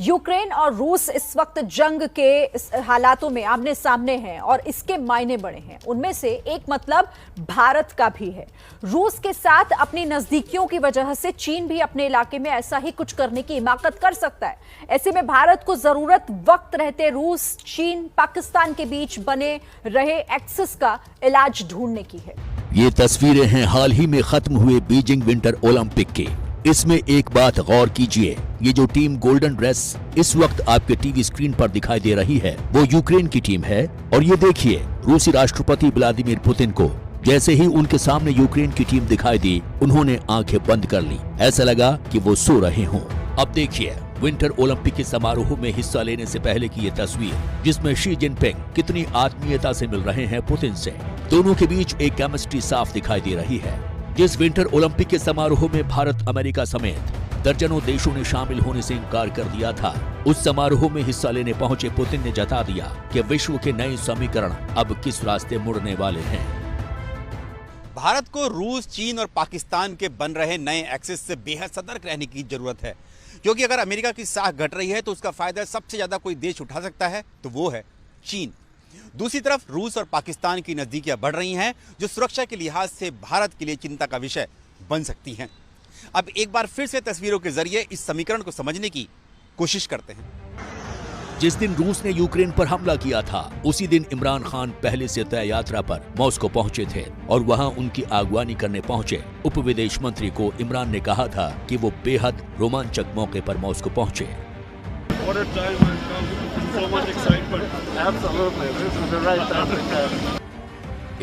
Ukraine और रूस इस वक्त जंग के हालातों में आमने सामने हैं और इसके मायने बड़े हैं। उनमें से एक मतलब भारत का भी है। रूस के साथ अपनी नजदीकियों की वजह से चीन भी अपने इलाके में ऐसा ही कुछ करने की हिमाकत कर सकता है। ऐसे में भारत को जरूरत वक्त रहते रूस, चीन, पाकिस्तान के बीच बने रहे एक्सिस का इलाज ढूंढने की है। ये तस्वीरें हैं हाल ही में खत्म हुए बीजिंग विंटर ओलंपिक की। इसमें एक बात गौर कीजिए, ये जो टीम गोल्डन ड्रेस इस वक्त आपके टीवी स्क्रीन पर दिखाई दे रही है वो यूक्रेन की टीम है। और ये देखिए, रूसी राष्ट्रपति व्लादिमीर पुतिन को जैसे ही उनके सामने यूक्रेन की टीम दिखाई दी, उन्होंने आंखें बंद कर ली। ऐसा लगा कि वो सो रहे हों। अब देखिए विंटर ओलंपिक के समारोह में हिस्सा लेने से पहले की ये तस्वीर, जिसमें शी जिनपिंग कितनी आत्मीयता से मिल रहे हैं पुतिन से। दोनों के बीच एक केमिस्ट्री साफ दिखाई दे रही है। जिस विंटर ओलंपिक के समारोह में भारत, अमेरिका समेत दर्जनों देशों ने शामिल होने से इनकार कर दिया था, उस समारोह में हिस्सा लेने पहुंचे पुतिन ने जता दिया कि विश्व के नए समीकरण अब किस रास्ते मुड़ने वाले हैं। भारत को रूस, चीन और पाकिस्तान के बन रहे नए एक्सिस से बेहद सतर्क रहने की जरूरत है, क्योंकि अगर अमेरिका की साख घट रही है तो उसका फायदा सबसे ज्यादा कोई देश उठा सकता है तो वो है चीन। दूसरी तरफ रूस और पाकिस्तान की नजदीकियां बढ़ रही हैं, जो सुरक्षा के लिहाज से भारत के लिए चिंता का विषय बन सकती हैं। अब एक बार फिर से तस्वीरों के जरिए इस समीकरण को समझने की कोशिश करते हैं। जिस दिन रूस ने यूक्रेन पर हमला किया था, उसी दिन इमरान खान पहले से तय यात्रा पर मॉस्को पहुंचे थे और वहां उनकी अगवानी करने पहुंचे उप विदेश मंत्री को इमरान ने कहा था कि वो बेहद रोमांचक मौके पर मॉस्को पहुंचे।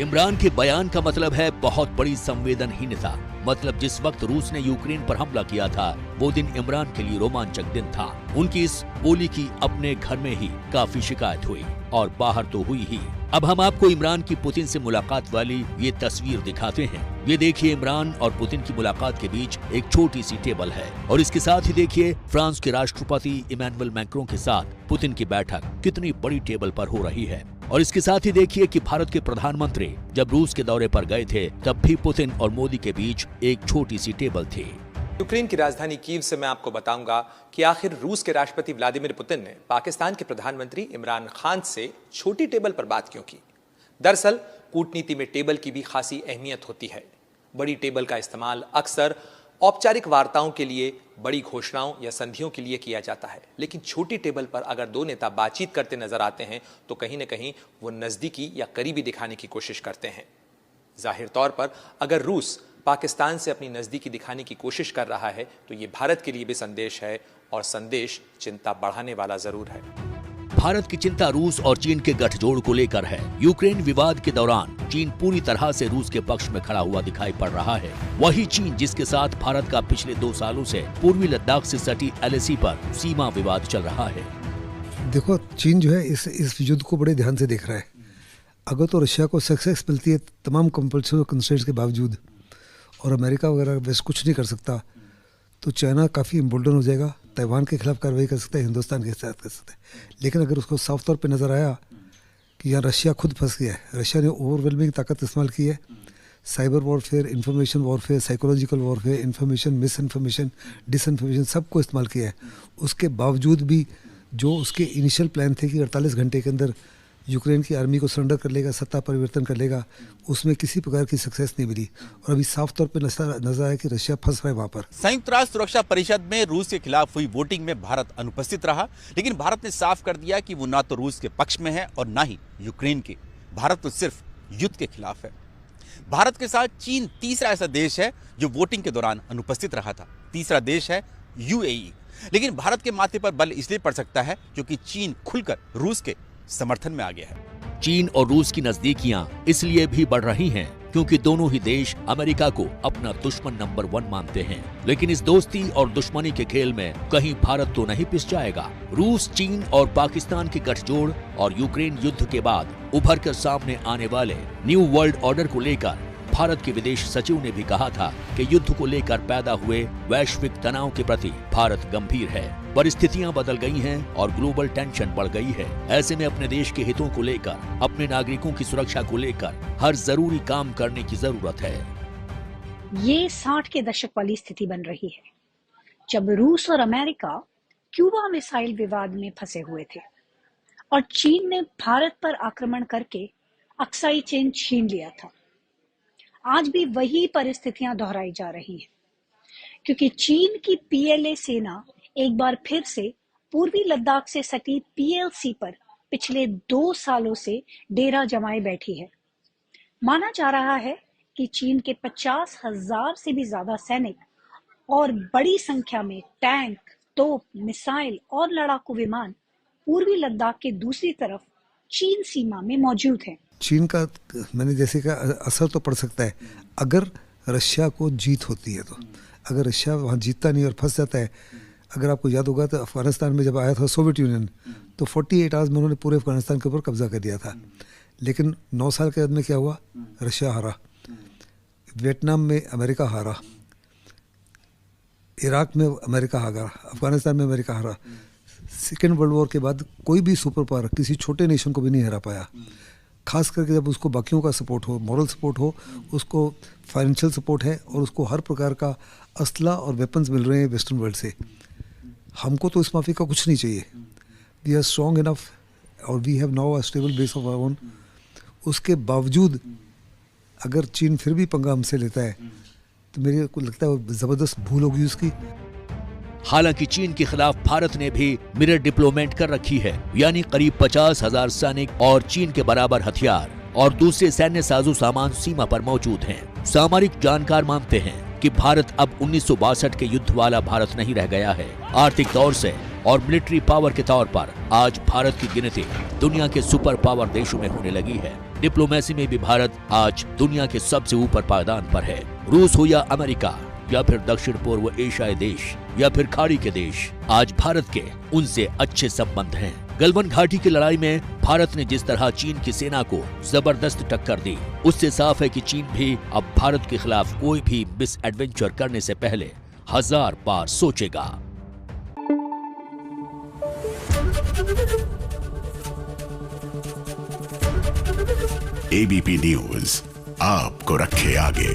इमरान के बयान का मतलब है बहुत बड़ी संवेदनहीनता। मतलब जिस वक्त रूस ने यूक्रेन पर हमला किया था, वो दिन इमरान के लिए रोमांचक दिन था। उनकी इस बोली की अपने घर में ही काफी शिकायत हुई और बाहर तो हुई ही। अब हम आपको इमरान की पुतिन से मुलाकात वाली ये तस्वीर दिखाते हैं। ये देखिए, इमरान और पुतिन की मुलाकात के बीच एक छोटी सी टेबल है और इसके साथ ही देखिए फ्रांस के राष्ट्रपति इमैनुअल मैक्रों के साथ पुतिन की बैठक कितनी बड़ी टेबल पर हो रही है। और इसके साथ ही देखिए कि भारत के प्रधानमंत्री जब रूस के दौरे पर गए थे, तब भी पुतिन और मोदी के बीच एक छोटी सी टेबल थी। यूक्रेन की राजधानी कीव से मैं आपको बताऊंगा कि आखिर रूस के राष्ट्रपति व्लादिमीर पुतिन ने पाकिस्तान के प्रधानमंत्री इमरान खान से छोटी टेबल पर बात क्यों की। दरअसल कूटनीति में टेबल की भी खासी अहमियत होती है। बड़ी टेबल का इस्तेमाल अक्सर औपचारिक वार्ताओं के लिए, बड़ी घोषणाओं या संधियों के लिए किया जाता है, लेकिन छोटी टेबल पर अगर दो नेता बातचीत करते नजर आते हैं तो कहीं न कहीं वो नजदीकी या करीबी दिखाने की कोशिश करते हैं। जाहिर तौर पर अगर रूस पाकिस्तान से अपनी नजदीकी दिखाने की कोशिश कर रहा है तो ये भारत के लिए भी संदेश है, और संदेश चिंता बढ़ाने वाला जरूर है। भारत की चिंता रूस और चीन के गठजोड़ को लेकर है। यूक्रेन विवाद के दौरान चीन पूरी तरह से रूस के पक्ष में खड़ा हुआ दिखाई पड़ रहा है। वही चीन जिसके साथ भारत का पिछले 2 सालों से पूर्वी लद्दाख से सटी LAC पर सीमा विवाद चल रहा है। देखो, चीन जो है इस युद्ध को बड़े ध्यान से देख रहा है। अगर तो रशिया को सक्सेस मिलती है तमाम कंपल्सरी और कंस्ट्रेंट्स के बावजूद, और अमेरिका वगैरह वैसे कुछ नहीं कर सकता, तो चाइना काफ़ी इम्बोल्डन हो जाएगा, ताइवान के खिलाफ कार्रवाई कर सकता है, हिंदुस्तान के साथ कर सकता है। लेकिन अगर उसको साफ तौर पे नज़र आया कि यहाँ रशिया खुद फंस गया है, रशिया ने ओवरवेलमिंग ताकत इस्तेमाल की है, cyber warfare, information warfare, psychological warfare, information, miss information, disinformation, सबको इस्तेमाल किया है। उसके बावजूद भी जो उसके इनिशियल प्लान थे कि 48 घंटे के अंदर यूक्रेन की आर्मी को सरेंडर कर लेगा, सत्ता परिवर्तन कर लेगा, उसमें किसी प्रकार की सक्सेस नहीं मिली और अभी साफ तौर पे नजर आया कि रशिया फंस रहा है वहां पर। संयुक्त राष्ट्र सुरक्षा परिषद में रूस के खिलाफ हुई वोटिंग में भारत अनुपस्थित रहा, लेकिन भारत ने साफ कर दिया कि वो ना तो रूस के पक्ष में है और ना ही यूक्रेन के। भारत तो सिर्फ युद्ध के खिलाफ है। भारत के साथ चीन तीसरा ऐसा देश है जो वोटिंग के दौरान अनुपस्थित रहा था। तीसरा देश है UAE। लेकिन भारत के माथे पर बल इसलिए पड़ सकता है क्योंकि चीन खुलकर रूस के समर्थन में आ गया है। चीन और रूस की नजदीकियां इसलिए भी बढ़ रही हैं क्योंकि दोनों ही देश अमेरिका को अपना दुश्मन नंबर 1 मानते हैं। लेकिन इस दोस्ती और दुश्मनी के खेल में कहीं भारत तो नहीं पिस जाएगा। रूस, चीन और पाकिस्तान के गठजोड़ और यूक्रेन युद्ध के बाद उभर कर सामने आने वाले न्यू वर्ल्ड ऑर्डर को लेकर भारत के विदेश सचिव ने भी कहा था कि युद्ध को लेकर पैदा हुए वैश्विक तनाव के प्रति भारत गंभीर है। परिस्थितियां बदल गई हैं और ग्लोबल टेंशन बढ़ गई है। ऐसे में अपने देश के हितों को लेकर, अपने नागरिकों की सुरक्षा को लेकर हर जरूरी काम करने की जरूरत है। ये 60 के दशक वाली स्थिति बन रही है, जब रूस और अमेरिका क्यूबा मिसाइल विवाद में फंसे हुए थे और चीन ने भारत पर आक्रमण करके अक्साई चेन छीन लिया था। आज भी वही परिस्थितियां दोहराई जा रही हैं, क्योंकि चीन की पीएलए सेना एक बार फिर से पूर्वी लद्दाख से सटी पीएलसी पर पिछले 2 सालों से डेरा जमाए बैठी है। माना जा रहा है कि चीन के 50,000 से भी ज्यादा सैनिक और बड़ी संख्या में टैंक, तोप, मिसाइल और लड़ाकू विमान पूर्वी लद्दाख के दूसरी तरफ चीन सीमा में मौजूद हैं। चीन का मैंने जैसे कहा असर तो पड़ सकता है अगर रशिया को जीत होती है तो। अगर रशिया वहाँ जीतता नहीं और फंस जाता है, अगर आपको याद होगा तो अफगानिस्तान में जब आया था सोवियत यूनियन तो 48 आवर्स में उन्होंने पूरे अफगानिस्तान के ऊपर कब्जा कर दिया था। लेकिन 9 साल के बाद में क्या हुआ? रशिया हारा, वियतनाम में अमेरिका हारा, इराक में अमेरिका हारा, अफगानिस्तान में अमेरिका हारा। सेकेंड वर्ल्ड वॉर के बाद कोई भी सुपर पावर किसी छोटे नेशन को भी नहीं हरा पाया। खास करके जब उसको बाकियों का सपोर्ट हो, मॉरल सपोर्ट हो, उसको फाइनेंशियल सपोर्ट है और उसको हर प्रकार का असला और वेपन्स मिल रहे हैं वेस्टर्न वर्ल्ड से। हमको तो इस माफी का कुछ नहीं चाहिए। वी आर स्ट्रॉन्ग इनफ और we have now a stable base of our own. उसके बावजूद अगर चीन फिर भी पंगा हमसे लेता है तो मेरे को लगता है ज़बरदस्त भूल होगी उसकी। हालांकि चीन के खिलाफ भारत ने भी मिरर डिप्लोमेट कर रखी है, यानी करीब 50,000 सैनिक और चीन के बराबर हथियार और दूसरे सैन्य साजो सामान सीमा पर मौजूद हैं। सामरिक जानकार मानते हैं कि भारत अब 1962 के युद्ध वाला भारत नहीं रह गया है। आर्थिक तौर से और मिलिट्री पावर के तौर पर आज भारत की गिनती दुनिया के सुपर पावर देशों में होने लगी है। डिप्लोमेसी में भी भारत आज दुनिया के सबसे ऊपर पायदान पर है। रूस हो या अमेरिका या फिर दक्षिण पूर्व एशियाई देश या फिर खाड़ी के देश, आज भारत के उनसे अच्छे संबंध हैं। गलवान घाटी की लड़ाई में भारत ने जिस तरह चीन की सेना को जबरदस्त टक्कर दी, उससे साफ है कि चीन भी अब भारत के खिलाफ कोई भी मिस एडवेंचर करने से पहले 1000 बार सोचेगा। एबीपी न्यूज आपको रखे आगे।